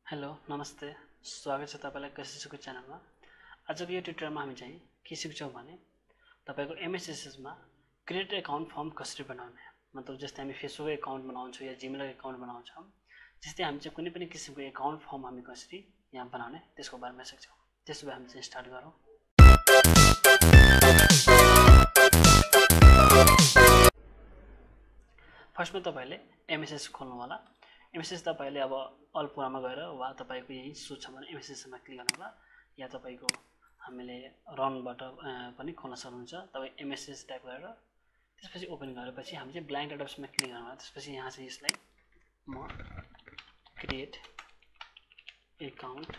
Hello नमस्ते स्वागत छ तपाईलाई काइसे सिकु च्यानलमा। आजको यो ट्युटोरियलमा हामी चाहिँ के सिक्छौं भने तपाईको एमएसएसएस मा क्रिएट अकाउन्ट फर्म कसरी बनाउने, मतलब जस्तै हामी फेसबुक अकाउन्ट बनाउँछौं या जीमेल अकाउन्ट बनाउँछौं, त्यस्तै हामी चाहिँ कुनै पनि किसिमको अकाउन्ट फर्म हामी कसरी यहाँ बनाउने त्यसको बारेमा सिक्छौं। त्यसो भए हामी चाहिँ स्टार्ट गरौँ। फर्स्टमा तपाईले एमएसएस खोल्नु होला। एमएसएस तपाईले अब अल पुरामा गएर वा तपाईको यही सुट छ भने एमएसएस मा क्लिक गर्नु होला, या तपाईको हामीले रनबाट पनि खोल्न सक्नुहुन्छ। तपाई एमएसएस टाइप गरेर त्यसपछि ओपन गरेपछि हामी चाहिँ ब्ल्याङ्क डाटाबेसमा क्लिक गर्नु होला। त्यसपछि यहाँ चाहिँ यसलाई म क्रिएट अकाउन्ट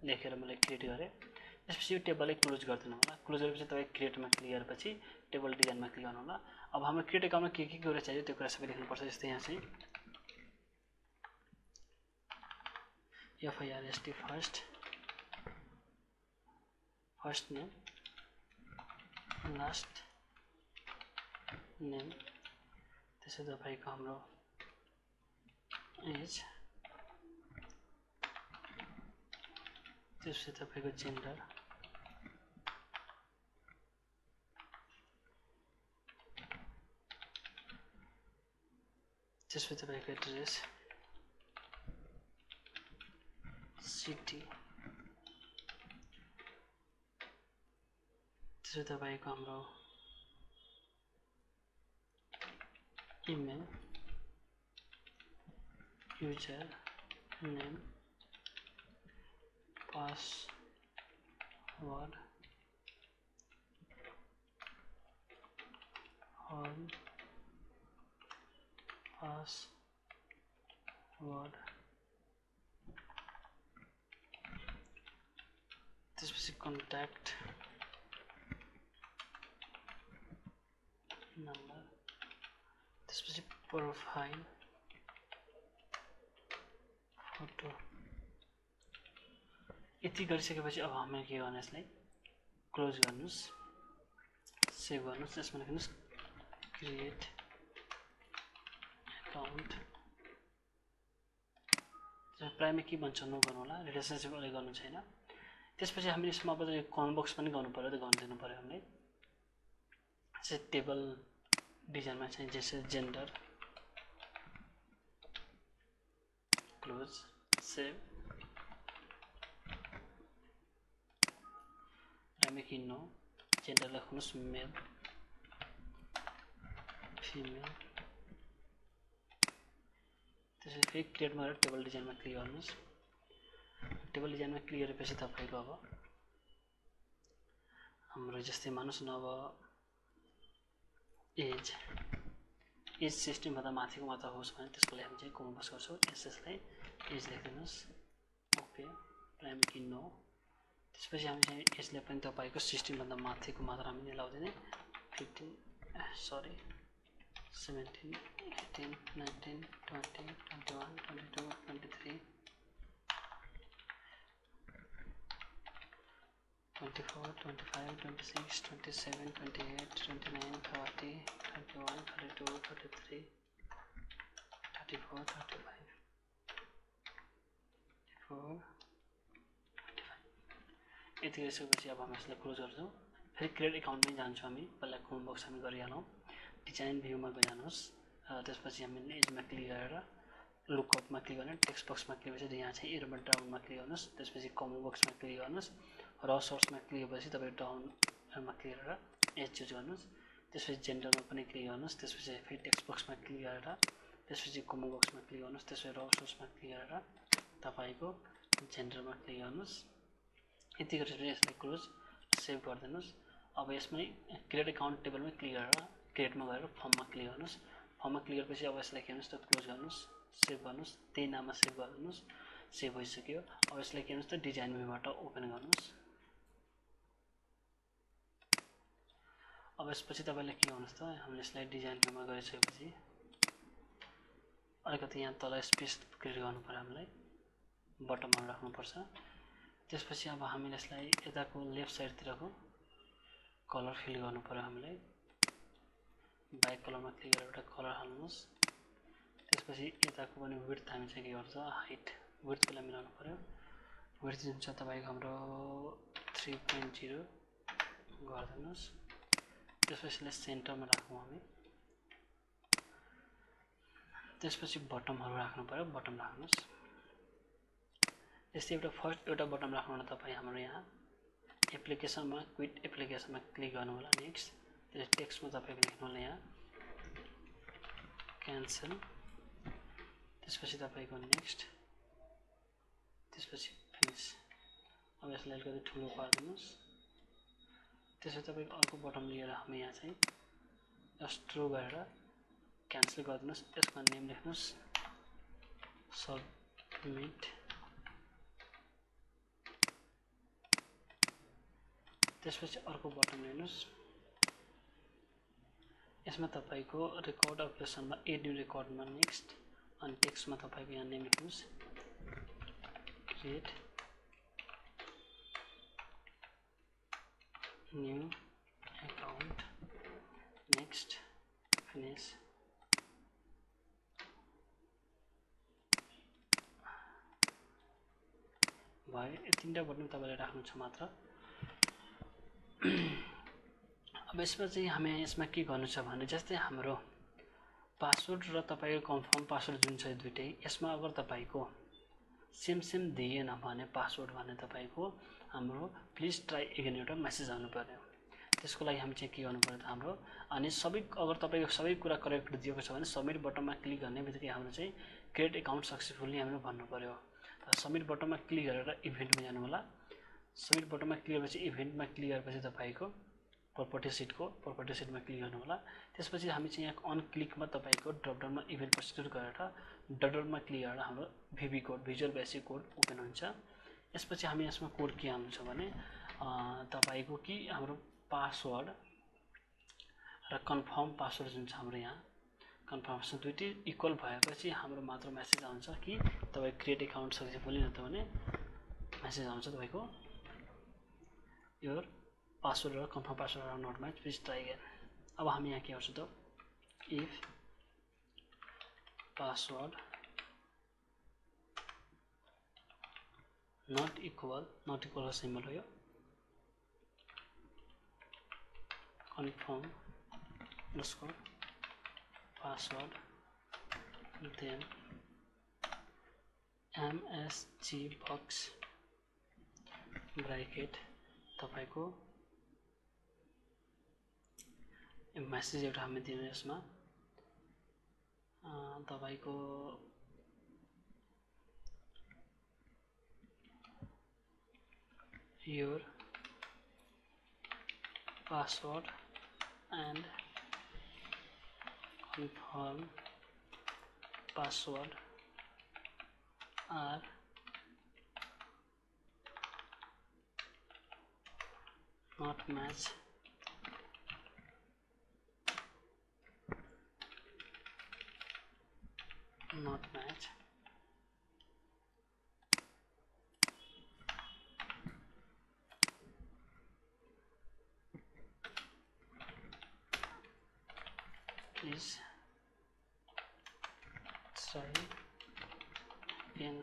लेखेर मैले क्रिएट गरे। त्यसपछि यो टेबललाई क्लोज गर्दिनु होला। क्लोज गरेपछि तपाई क्रिएटमा क्लिक गरेपछि टेबल डिजाइनमा क्लिक गर्नु होला। अब हाम्रो क्रिएट अकाउन्टमा के कुरा चाहियो त्यो कुरा सबै लेख्नु पर्छ। जस्तै यहाँ चाहिँ FIRST first name last name, त्यसै तपाईको हाम्रो एज, त्यसै तपाईको जेन्डर, त्यसै तपाईको एड्रेस, सिटी, त्यसै तपाईको हाम्रो email, user name, password, password, त्यसपछि कन्ट्याक्ट नम्बर, त्यसपछि प्रोफाइल फोटो। यति गरिसकेपछि अब हामीले के गर्ने, यसलाई क्लोज गर्नुस्, सेभ गर्नुस्। यसमा लेख्नुस् क्रिएट अकाउन्ट। प्राइममा के भन्छ नगर्नु होला, रिलेसनशिप अहिले गर्नु छैन। त्यसपछि हामीले यसमा अब यो कमेन्ट बक्स पनि गर्नु पर्यो, त्यो गर्न दिनु पर्यो हामीले। चाहिँ टेबल डिजाइनमा चाहिँ जैसे जेन्डर, क्लोज, सेभ। प्राइममा कि नो, जेन्डर लेख्नुस् मेल फिमेल। त्यसपछि फेरि क्रिएटमा गएर टेबल डिजाइनमा क्लिक गर्नुस्। टेबल डिजाइनमा क्लिक गरेपछि तपाईको अब हाम्रो जस्तै मानुस् न अब एज 16 भन्दा माथिको मात्र होस् भने त्यसको लागि हामी चाहिँ कमेन्ट बक्स गर्छौँ। यसलाई एज लेखिदिनुस्, ओके। प्राइम कि नो। त्यसपछि हामी चाहिँ एजले पनि तपाईको 16 भन्दा माथिको मात्र हामीले लाउँदिने। 17, 18, 19, 20, 21, 22, 23, 24, 25, 26, 27, 28, 29, 30, 31, 32, 33, 34, 35, 34, 35। यति गरिसकेपछि अब हामी यसलाई क्लोज गर्छौँ। फेरि क्रिएट अकाउन्टमै जान्छौँ हामी। पहिला कमेन्ट बक्स हामी गरिहालौँ। डिजाइन भ्यूमा गइजानुस्। त्यसपछि हामीले एजमा क्लिक गरेर लुकअपमा क्लिक गर्ने, टेक्स्ट बक्समा क्लिक गरेपछि यहाँ चाहिँ एरोमा डाउनमा क्लिक गर्नुस्। त्यसपछि कमेन्ट बक्समा क्लिक गर्नुस् र सोर्समा क्लिक गरेपछि तपाईँ डाउनमा क्लिक गरेर एज चुज गर्नुस्। त्यसपछि जेन्डरमा पनि क्लिक गर्नुस्। त्यसपछि फेरि टेक्स्ट बक्समा क्लिक गरेर त्यसपछि कमेन्ट बक्समा क्लिक गर्नुस्। त्यसपछि र सोर्समा क्लिक गरेर तपाईको जेन्डरमा क्लिक गर्नुस्। यति गरेपछि यसलाई क्लोज सेभ गरिदिनुस्। अब यसमै क्रिएट अकाउन्ट टेबलमै क्लिक गरेर क्रिएटमा गएर फर्ममा क्लिक गर्नुस्। फर्ममा क्लिक गरेपछि अब यसलाई के गर्नुस् त क्लोज गर्नुस्, सेभ गर्नुस्। त्यही नाममा सेभ गर्नुस्। सेभ भइसक्यो। अब यसलाई के गर्नुस् त डिजाइन भ्यूबाट ओपन गर्नुस्। अब यसपछि तपाईले के गर्नुस् त हामीले यसलाई डिजाइन भ्यूमा गरिसकेपछि अलिकति यहाँ तल स्पेस क्रिएट गर्नु पर्यो, हामीलाई बटममा राख्नुपर्छ। त्यसपछि अब हामीले यसलाई यताको लेफ्ट साइडतिरको कलर फिल गर्नु पर्यो। हामीलाई ब्याक कलरमा क्लिक गरेर एउटा कलर हाल्नुस्। त्यसपछि यताको पनि विड्थ हामी चाहिँ के गर्छ हाइट विड्थलाई मिलाउनु पर्यो विड्थ जुन छ तपाईको हाम्रो 3.0 गर्दिनुस् त्यसपछि सेन्टरमा राखौं हामी त्यसपछि बटमहरु राख्नु पर्यो बटम राख्नुस् यस्तै एउटा बटम राख्नु भने तपाई हाम्रो यहाँ एप्लिकेसनमा क्विट एप्लिकेसनमा क्लिक गर्नु होला नेक्स्ट त्यस टेक्स्टमा तपाईको लेख्नु होला यहाँ क्यान्सल त्यसपछि तपाईको नेक्स्ट त्यसपछि फिनिश अब यसलाई अलिकति ठुलो पार्दिनुस् त्यसपछि तपाईको अर्को बटम लिएर हामी यहाँ चाहिँ स्ट्रो गरेर क्यान्सल गर्दिनुस् यसको नेम लेख्नुस् सबमिट त्यसपछि अर्को बटम लिनुस् यसमा तपाईको रेकर्ड अप्सनमा एड न्यू रेकर्डमा नेक्स्ट अनि टेक्स्टमा तपाईको यहाँ नेम लेख्नुस् create new account next finish भयो यो तीनटा बटन तपाईले राख्नु छ मात्र अब यसमा चाहिँ हामी यसमा के गर्नु छ भने जस्तै हाम्रो पासवर्ड र तपाईको कन्फर्म पासवर्ड जुन छ दुईटै यसमा अगर तपाईको सेम दिएन भने पासवर्ड भने तपाईको हाम्रो प्लिज ट्राई अगेन एउटा मेसेज आउनु पर्यो त्यसको लागि हामी चाहिँ के गर्नु पर्यो त हाम्रो अनि अगर तपाईको सबै कुरा करेक्ट दिएको छ भने सबमिट बटनमा क्लिक गर्ने बित्तिकै हाम्रो चाहिँ क्रिएट अकाउन्ट सक्सेसफुली हामीले भन्नु पर्यो सबमिट बटनमा क्लिक गरेर इभेन्टमा जानु होला सबमिट बटनमा क्लिक गरेपछि इभेन्टमा क्लिक गरेपछि तपाईको प्रपर्टी सिटमा क्लिक गर्नु होला त्यसपछि हामी चाहिँ यहाँ अन क्लिकमा तपाईको ड्रप डाउनमा इभेन्ट प्रोसिड्युर गरेर ड्रप डाउनमा क्लिक गरेर हाम्रो भिबी code visual basic code open हुन्छ यसपछि हामी यसमा कोड के हाल्नु छ भने तपाईको कि हाम्रो पासवर्ड र कन्फर्म पासवर्ड जुन छ हाम्रो यहाँ कन्फर्मेसन दुईटै इक्वल भएपछि हाम्रो मात्र मेसेज आउँछ कि तपाई क्रिएट अकाउन्ट सक्सेसफुली नत्र भने मेसेज आउँछ तपाईको योर पासवर्ड र confirm password are not match please try again अब हामी यहाँ के गर्छौं त इफ पासवर्ड नट इक्वल को सिम्बल हो यो confirm underscore password then msg box bracket तपाईको मेसेज एउटा हामी दिनु यसमा तपाईको your password and confirm password are not match please try again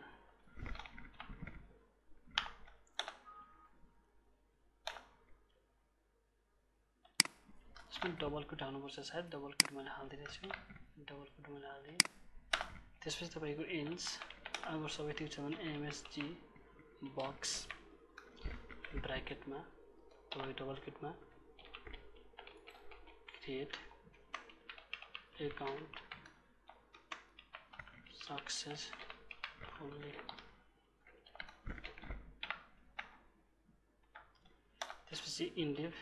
इसमें डबल कोट हाल्नुपर्छ सायद डबल कोट मैले हाल्दिने छु डबल कोट मैले हाल्दिए त्यसपछि तपाईको एल्स अगर सबै ठिक छ भने एमएसजी बक्स ब्र्याकेटमा तपाईको डबल कोटमा क्रिएट अकाउन्ट सक्सेसफुली त्यसपछि इन्डिभ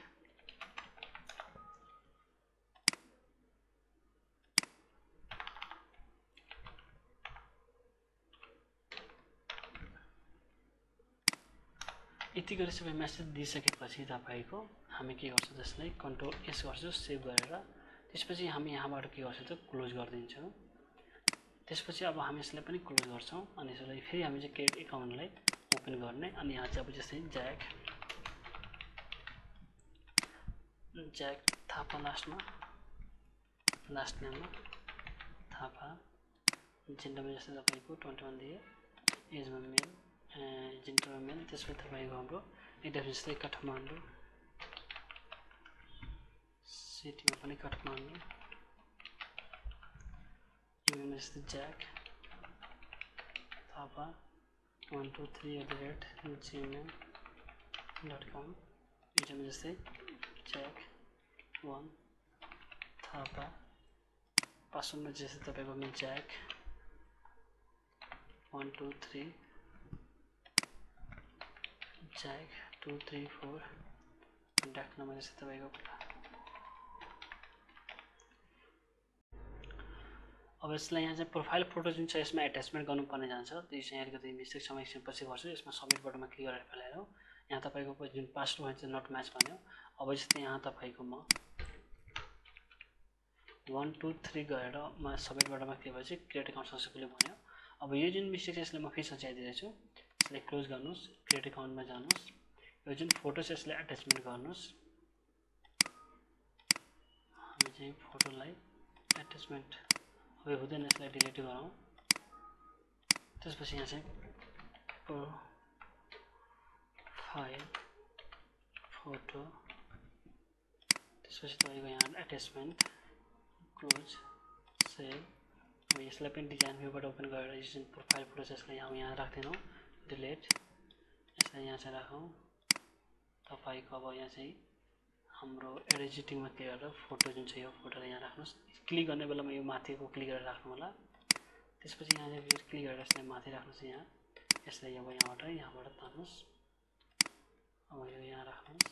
यति गरी सबै मेसेज दिइसकेपछि तपाईको हामी के गर्छौं त्यसलाई कन्ट्रोल एस गर्छौं सेभ गरेर त्यसपछि हामी यहाँबाट के गर्छौं त क्लोज गर्दिन्छौं त्यसपछि अब हामी यसलाई पनि क्लोज गर्छौं अनि यसलाई फेरि हामी चाहिँ क्रिएट अकाउन्टलाई ओपन गर्ने अनि यहाँ चाहिँ अब जस्तै ज्याक थापा लास्ट नेममा थापा जेन्डरमा जस्तै तपाईको 21 दिए एजमा मेल, जेन्डरमा मेल, त्यसपछि तपाईँको हाम्रो एड्रेस चाहिँ काठमाडौँ, सिटीमा पनि काठमाडौँ, इमेल जस्तै ज्याक थापा 123@gmail.com, युजरमा जस्तै ज्याक 1 थापा, पासवर्डमा जस्तै तपाईँको ज्याक 123 ज्याक 234, कन्ट्याक्ट नम्बर जस्तै तपाईँको। अब यसलाई यहाँ चाहिँ प्रोफाइल फोटो जुन छ यसमा एट्याचमेन्ट गर्नुपर्ने जान्छ, त्यो चाहिँ अलिकति मिस्टेक छ, म एकछिन पछि गर्छु। यसमा सबमिट बटनमा क्लिक गरेर फैलाएर यहाँ तपाईँको जुन पासवर्ड भन्छ नट म्याच भन्यो। अब जस्तै यहाँ तपाईँको म 1 2 3 गरेर म सबमिट बटनमा क्लिक गरेपछि क्रिएट एकाउन्ट सक्सेसफुली भन्यो। अब यो जुन मिस्टेक छ यसलाई म फेरि सच्याइदिँदैछु। यसलाई क्लोज गर्नुहोस्, क्रिएट एकाउन्टमा जानुहोस्, यो जुन फोटो छ यसलाई एट्याचमेन्ट गर्नुहोस्। हामी चाहिँ फोटोलाई एट्याचमेन्ट अब हुँदैन, यसलाई डिलिट गरौँ। त्यसपछि यहाँ चाहिँ प्रोफाइल फोटो, त्यसपछि तपाईँको यहाँ एट्याचमेन्ट, क्लोज, सेभ। अब यसलाई पनि डिजाइन भ्यूबाट ओपन गरेर यो जुन प्रोफाइल फोटो छ यसलाई यहाँ राख्दैनौँ, डिलिट, यसलाई यहाँ चाहिँ राखौँ। तपाईँको अब यहाँ चाहिँ हाम्रो एडिटिङमा क्लिक गरेर फोटो जुन छ यो फोटोलाई यहाँ राख्नुहोस्। क्लिक गर्ने बेलामा यो माथिको क्लिक गरेर राख्नु होला। त्यसपछि यहाँ चाहिँ फेरि क्लिक गरेर यसलाई माथि राख्नुहोस्। यहाँ यसलाई अब यहाँबाट तान्नुहोस्, अब यो यहाँ राख्नुहोस्।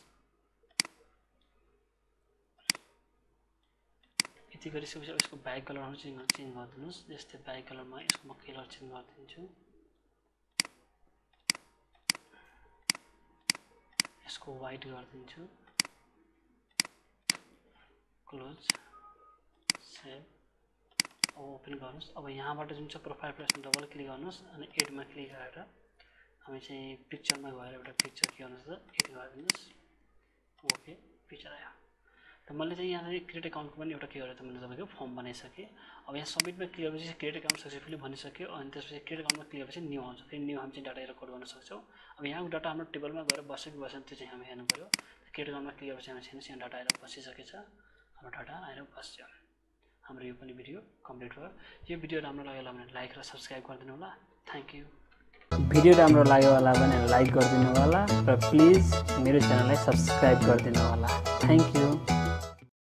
यति गरिसकेपछि अब यसको ब्याक कलरहरू चेन्ज गरिदिनुहोस्। जस्तै ब्याक कलरमा यसको म कलर चेन्ज गरिदिन्छु, यसको वाइट गरिदिन्छु, क्लोज, सेभ। अब ओपन गर्नुहोस्। अब यहाँबाट जुन छ प्रोफाइल प्रेसमा डबल क्लिक गर्नुहोस् अनि एडमा क्लिक गरेर हामी चाहिँ पिक्चरमा गएर एउटा पिक्चर के गर्नुहोस् त एड गरिदिनुहोस्। ओके, पिक्चर आयो। त मैले चाहिँ यहाँ चाहिँ क्रिएट एकाउन्टको पनि एउटा के गरेर त मैले तपाईँको फर्म बनाइसकेँ। अब यहाँ सबमिटमा क्लिक गरेपछि क्रिएट एकाउन्ट सक्सेसफुली भनिसक्यो। अनि त्यसपछि क्रिएट एकाउन्टमा क्लिक गरेपछि न्यू आउँछ। फेरि न्यू हामी चाहिँ डाटा रेकर्ड गर्न सक्छौँ। अब यहाँको डाटा हाम्रो टेबलमा गएर बसेन त्यो चाहिँ हामी हेर्नु पऱ्यो। क्रिएट एकाउन्टमा क्लिक गरेपछि हामी हेर्नुहोस् यहाँ डाटा आएर बसिसकेछ, हाम्रो डाटा आएर बस्यो। हाम्रो यो पनि भिडियो कम्प्लिट भयो। यो भिडियो राम्रो लाग्यो होला भने लाइक र सब्सक्राइब गरिदिनु होला। Thank you. भिडियो राम्रो लाग्यो होला भने लाइक गरिदिनु होला र प्लिज मेरो च्यानललाई सब्सक्राइब गरिदिनु होला। Thank you.